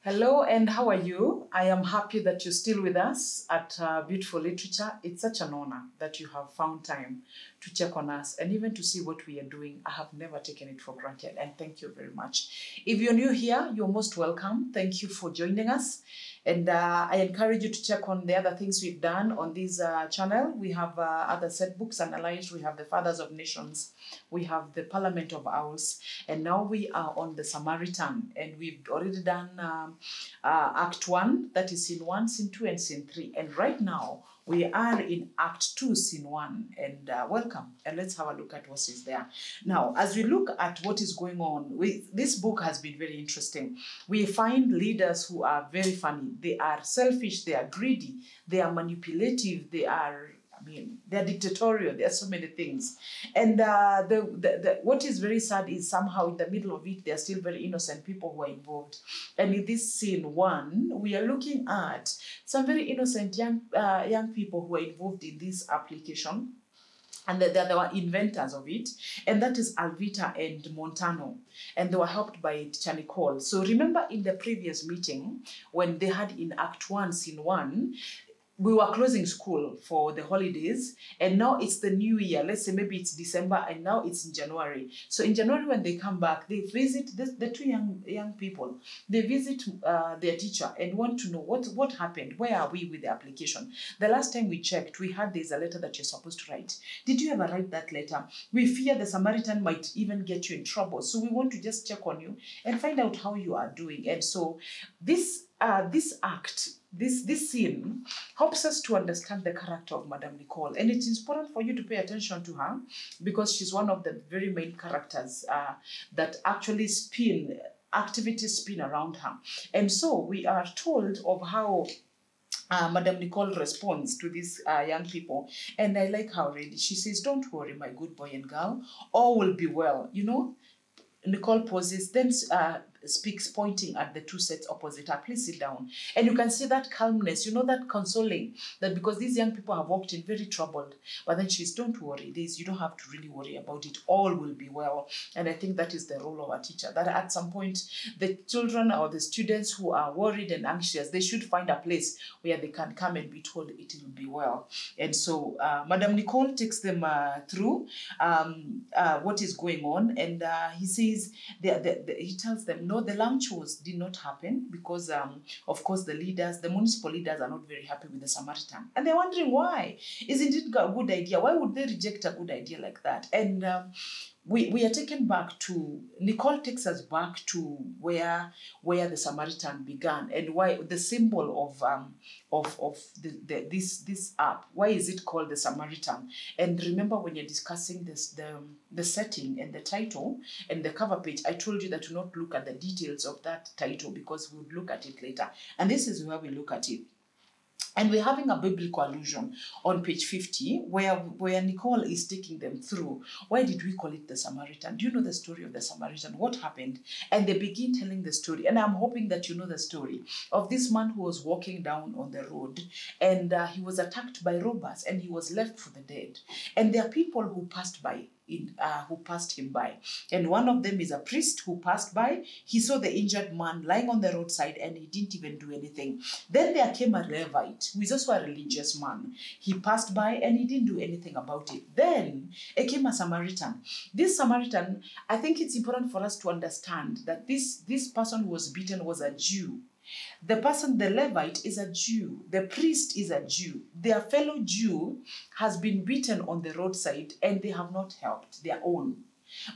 Hello, and how are you? I am happy that you're still with us at Beautiful Literature. It's such an honor that you have found time to check on us and even to see what we are doing. I have never taken it for granted, and thank you very much. If you're new here, you're most welcome. Thank you for joining us. And I encourage you to check on the other things we've done on this channel. We have other set books analyzed. We have the Fathers of Nations. We have the Parliament of Owls. And now we are on the Samaritan. And we've already done Act 1, that is Scene 1, Scene 2, and Scene 3. And right now, we are in Act 2, Scene 1. And welcome. And let's have a look at what is there. Now, as we look at what is going on, this book has been very interesting. We find leaders who are very funny. They are selfish. They are greedy. They are manipulative. They're dictatorial. There are so many things. And what is very sad is somehow in the middle of it, there are still very innocent people who are involved. And in this Scene 1, we are looking at some very innocent young people who are involved in this application. And there were inventors of it, and that is Alvita and Montano. And they were helped by Teacher Nicole. So remember in the previous meeting, when they had in Act 1, Scene 1, we were closing school for the holidays, and now it's the new year. Let's say maybe it's December, and now it's in January. So in January, when they come back, they visit the two young people. They visit their teacher and want to know what happened. Where are we with the application? The last time we checked, we had there's a letter that you're supposed to write. Did you ever write that letter? We fear the Samaritan might even get you in trouble. So we want to just check on you and find out how you are doing. And so this act, this scene helps us to understand the character of Madame Nicole. And it is important for you to pay attention to her because she's one of the very main characters that actually activities spin around her. And so we are told of how Madame Nicole responds to these young people. And I like her already. She says, "Don't worry, my good boy and girl, all will be well." You know, Nicole pauses, then speaks, pointing at the two sets opposite her. "Please sit down." And you can see that calmness, that consoling, that because these young people have walked in very troubled. But then she's, "Don't worry, you don't have to really worry about it. All will be well." And I think that is the role of a teacher, that at some point, the children or the students who are worried and anxious, they should find a place where they can come and be told it will be well. And so Madame Nicole takes them through what is going on. And he says, he tells them, no, the lunch did not happen because, of course, the municipal leaders are not very happy with the Samaritan. And they're wondering why. Isn't it a good idea? Why would they reject a good idea like that? And we are taken back to, Nicole takes us back to where the Samaritan began and why the symbol of this app. Why is it called the Samaritan? And remember, when you're discussing the setting and the title and the cover page, I told you that to not look at the details of that title because we would look at it later. And this is where we look at it. And we're having a biblical allusion on page 50 where Nicole is taking them through. Why did we call it the Samaritan? Do you know the story of the Samaritan? What happened? And they begin telling the story. And I'm hoping that you know the story of this man who was walking down on the road and he was attacked by robbers and he was left for the dead. And there are people who passed him by. And one of them is a priest who passed by. He saw the injured man lying on the roadside and he didn't even do anything. Then there came a Levite who is also a religious man. He passed by and he didn't do anything about it. Then came a Samaritan. This Samaritan, I think it's important for us to understand that this person who was beaten was a Jew. The Levite, is a Jew. The priest is a Jew. Their fellow Jew has been beaten on the roadside and they have not helped their own.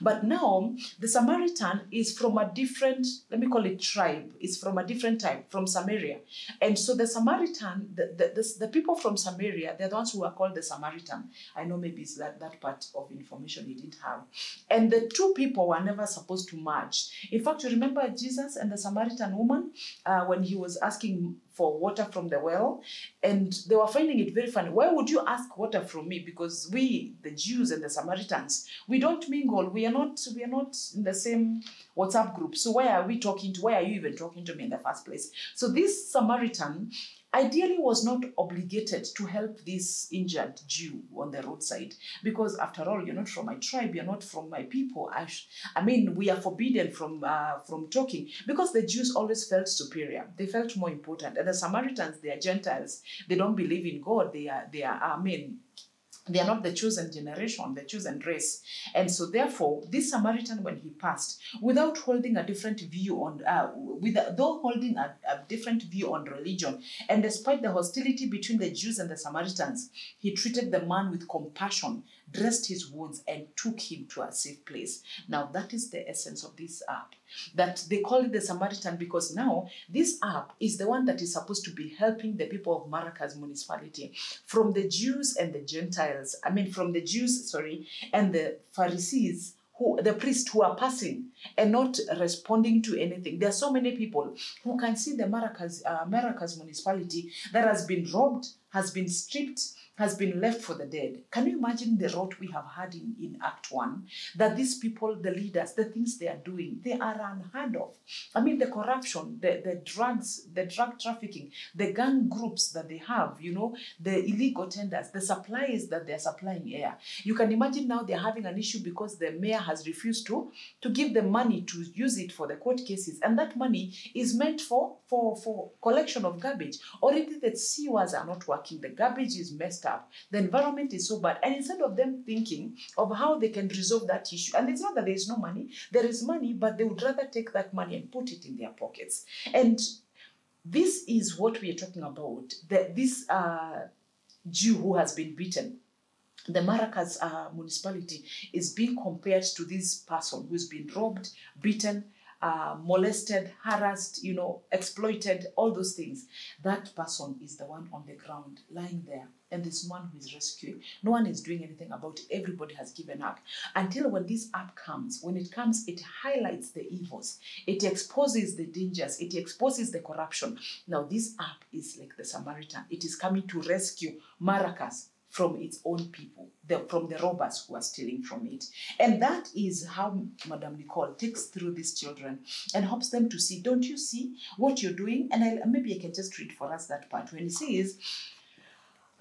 But now the Samaritan is from a different, let me call it tribe. It's from a different type, from Samaria. And so the Samaritan, the people from Samaria, they're the ones who are called the Samaritan. I know maybe it's that part of information he didn't have. And the two people were never supposed to merge. In fact, you remember Jesus and the Samaritan woman when he was asking for water from the well, and they were finding it very funny. Why would you ask water from me? Because we, the Jews and the Samaritans, we don't mingle. We are not in the same WhatsApp group. So why are you even talking to me in the first place? So this Samaritan ideally was not obligated to help this injured Jew on the roadside, because after all, you're not from my tribe, you're not from my people. I mean, we are forbidden from talking, because the Jews always felt superior. They felt more important. And the Samaritans, they are Gentiles. They don't believe in God. They are they are not the chosen generation, the chosen race. And so therefore, this Samaritan, when he passed, without holding a different view on, though holding a different view on religion, and despite the hostility between the Jews and the Samaritans, he treated the man with compassion, dressed his wounds, and took him to a safe place. Now, that is the essence of this app. That they call it the Samaritan, because now this app is the one that is supposed to be helping the people of Maracas municipality from the Jews and the Gentiles. I mean, from the Jews, sorry, and the Pharisees, the priests who are passing and not responding to anything. There are so many people who can see the Maracas municipality that has been robbed, has been stripped, has been left for the dead. Can you imagine the rot we have had in Act 1? That these people, the leaders, the things they are doing, they are unheard of. I mean, the corruption, the drugs, the drug trafficking, the gang groups that they have, you know, the illegal tenders, the supplies that they're supplying air. You can imagine now they're having an issue because the mayor has refused to give them money to use it for the court cases. And that money is meant for collection of garbage. Already the sewers are not working. The garbage is messed up. The environment is so bad. And instead of them thinking of how they can resolve that issue, and it's not that there is no money, there is money, but they would rather take that money and put it in their pockets. And this is what we are talking about. This Jew who has been beaten. The Maracas municipality is being compared to this person who's been robbed, beaten, molested, harassed, you know, exploited, all those things. That person is the one on the ground lying there, and this one who is rescuing. No one is doing anything about it. Everybody has given up. Until when this app comes, when it comes, it highlights the evils. It exposes the dangers. It exposes the corruption. Now, this app is like the Samaritan. It is coming to rescue Maracas from its own people, from the robbers who are stealing from it. And that is how Madame Nicole takes through these children and helps them to see, don't you see what you're doing? And maybe I can just read for us that part when it says,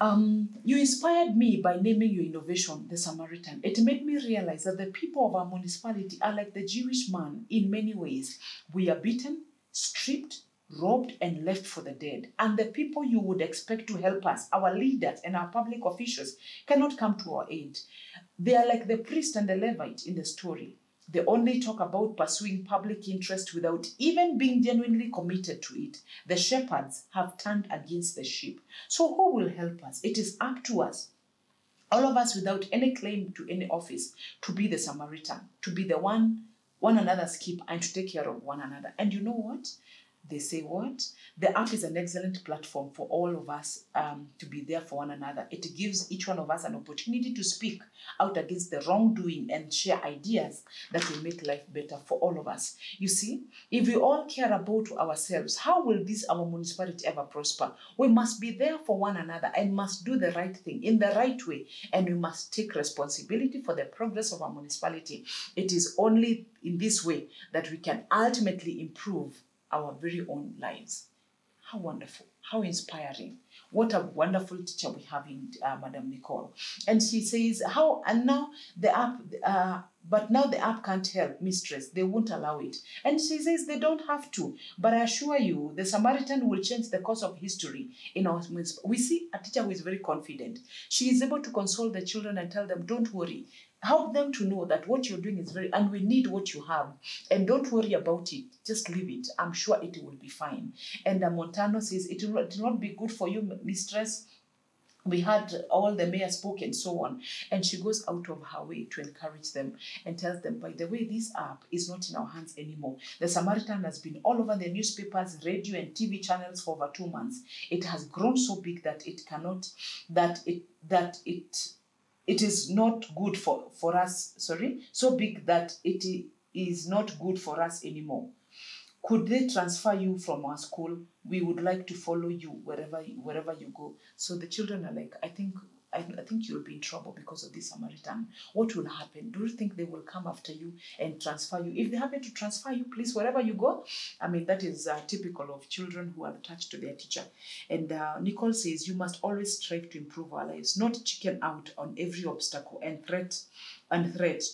you inspired me by naming your innovation, the Samaritan. It made me realize that the people of our municipality are like the Jewish man in many ways. We are beaten, stripped, robbed, and left for the dead. And the people you would expect to help us, our leaders and our public officials, cannot come to our aid. They are like the priest and the Levite in the story. They only talk about pursuing public interest without even being genuinely committed to it. The shepherds have turned against the sheep. So who will help us? It is up to us, all of us without any claim to any office, to be the Samaritan, to be the one another's keep, and to take care of one another. And you know what? They say what? The app is an excellent platform for all of us to be there for one another. It gives each one of us an opportunity to speak out against the wrongdoing and share ideas that will make life better for all of us. You see, if we all care about ourselves, how will our municipality ever prosper? We must be there for one another and must do the right thing in the right way. And we must take responsibility for the progress of our municipality. It is only in this way that we can ultimately improve our very own lives. How wonderful, how inspiring. What a wonderful teacher we have in Madame Nicole. And she says, but now the app can't help, mistress. They won't allow it. And she says they don't have to. But I assure you, the Samaritan will change the course of history in our municipality. We see a teacher who is very confident. She is able to console the children and tell them, don't worry. Help them to know that what you're doing is and we need what you have. And don't worry about it. Just leave it. I'm sure it will be fine. And Montano says, it will not be good for you, mistress. We had all the mayor spoke and so on. And she goes out of her way to encourage them and tells them, by the way, this app is not in our hands anymore. The Samaritan has been all over the newspapers, radio, and TV channels for over 2 months. It has grown so big that it is not good for us, so big that it is not good for us anymore. Could they transfer you from our school? We would like to follow you wherever you go. So the children are like, I think I think you'll be in trouble because of this Samaritan. What will happen? Do you think they will come after you and transfer you? If they happen to transfer you, please, wherever you go, I mean, that is typical of children who are attached to their teacher. And Nicole says, you must always strive to improve our lives, not chicken out on every obstacle and threat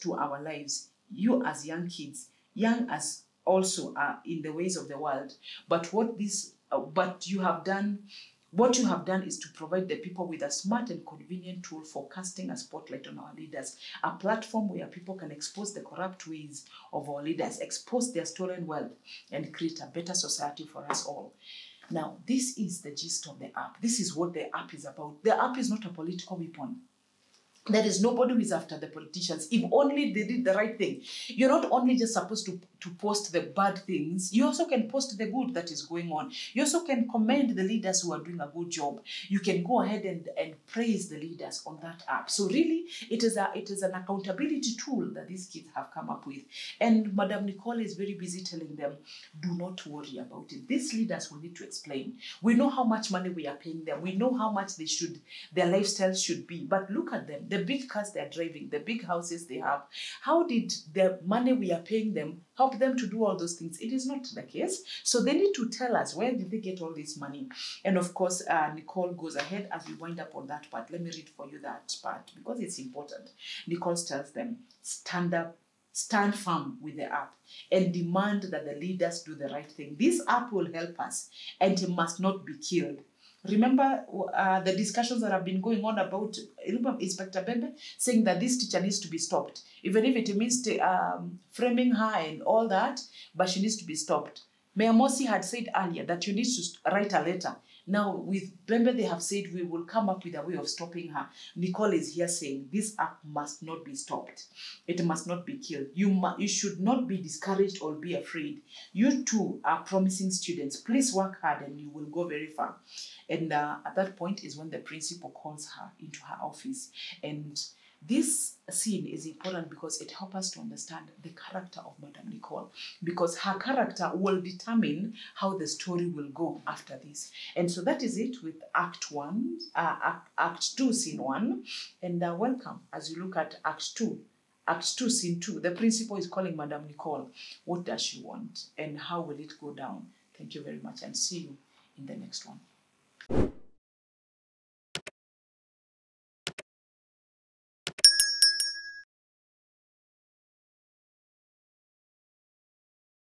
to our lives. You as young kids, young as also are in the ways of the world, but what you have done is to provide the people with a smart and convenient tool for casting a spotlight on our leaders, a platform where people can expose the corrupt ways of our leaders, expose their stolen wealth, and create a better society for us all. Now, this is the gist of the app. This is what the app is about. The app is not a political weapon. There is nobody who is after the politicians. If only they did the right thing. You're not only just supposed to post the bad things, you also can post the good that is going on. You also can commend the leaders who are doing a good job. You can go ahead and praise the leaders on that app. So really, it is an accountability tool that these kids have come up with. And Madam Nicole is very busy telling them, do not worry about it. These leaders will need to explain. We know how much money we are paying them. We know how much their lifestyle should be. But look at them. The big cars they're driving, the big houses they have. How did the money we are paying them help them to do all those things? It is not the case. So they need to tell us, where did they get all this money? And of course, Nicole goes ahead as we wind up on that part. Let me read for you that part because it's important. Nicole tells them, stand up, stand firm with the app and demand that the leaders do the right thing. This app will help us and it must not be killed. Remember the discussions that have been going on about Inspector Bembe saying that this teacher needs to be stopped, even if it means framing her and all that, but she needs to be stopped. Mayor Mosi had said earlier that you need to write a letter. Now, with Bembe, they have said we will come up with a way of stopping her. Nicole is here saying this app must not be stopped. It must not be killed. You should not be discouraged or be afraid. You too are promising students. Please work hard and you will go very far. And at that point is when the principal calls her into her office. And this scene is important because it helps us to understand the character of Madam Nicole, because her character will determine how the story will go after this. And so that is it with Act 2, Scene 1. And welcome as you look at Act 2. Act 2, Scene 2. The principal is calling Madam Nicole. What does she want? And how will it go down? Thank you very much and see you in the next one.